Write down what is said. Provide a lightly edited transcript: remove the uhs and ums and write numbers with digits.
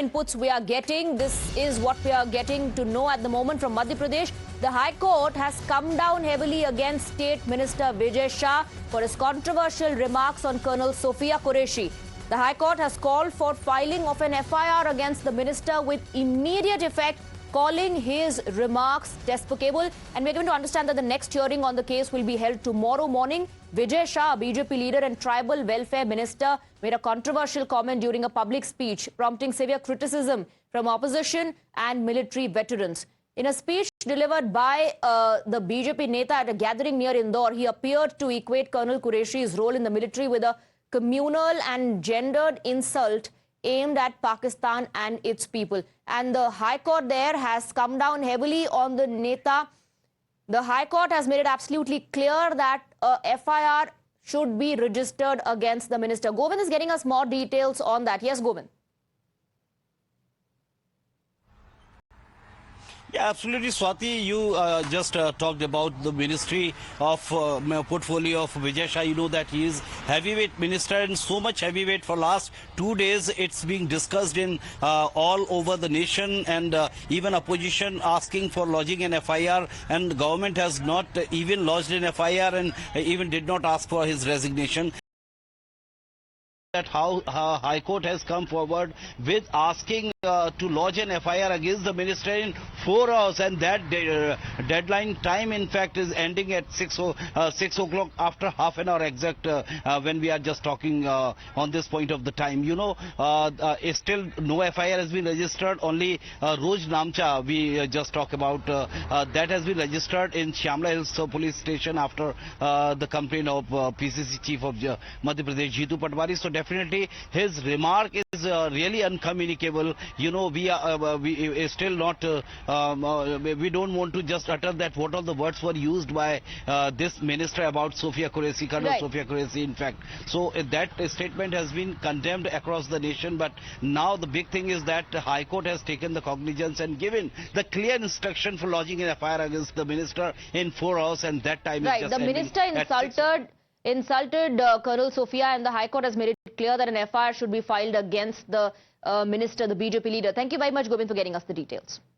inputs we are getting. This is what we are getting to know at the moment from Madhya Pradesh. The High Court has come down heavily against State Minister Vijay Shah for his controversial remarks on Colonel Sophia Qureshi. The High Court has called for filing of an FIR against the minister with immediate effect, calling his remarks despicable. And we're going to understand that the next hearing on the case will be held tomorrow morning. Vijay Shah, BJP leader and tribal welfare minister, made a controversial comment during a public speech, prompting severe criticism from opposition and military veterans. In a speech delivered by the BJP Neta at a gathering near Indore, he appeared to equate Colonel Qureshi's role in the military with a communal and gendered insult aimed at Pakistan and its people. And the High Court there has come down heavily on the Neta. The High Court has made it absolutely clear that a FIR should be registered against the minister. Govind is getting us more details on that. Yes, Govind. Yeah, absolutely, Swati. You just talked about the ministry of portfolio of Vijay Shah. You know that he is heavyweight minister, and so much heavyweight for last 2 days. It's being discussed in all over the nation, and even opposition asking for lodging an FIR, and government has not even lodged an FIR and even did not ask for his resignation. That how High Court has come forward with asking to lodge an FIR against the minister in 4 hours, and that deadline time in fact is ending at 6 o'clock after half an hour exact when we are just talking on this point of the time. You know, still no FIR has been registered. Only Roj Namcha we just talk about that has been registered in Shamla Hills police station after the complaint of PCC chief of Madhya Pradesh Jitu Patwari. So definitely his remark is really uncommunicable. You know, we still not we don't want to just utter that what all the words were used by this minister about Sophia Qureshi, Colonel Sophia Qureshi in fact. So that statement has been condemned across the nation, but now the big thing is that the High Court has taken the cognizance and given the clear instruction for lodging an FIR against the minister in 4 hours, and that time is just the minister insulted Colonel Sophia, and the High Court has made it clear that an FIR should be filed against the minister, the BJP leader. Thank you very much, Govind, for getting us the details.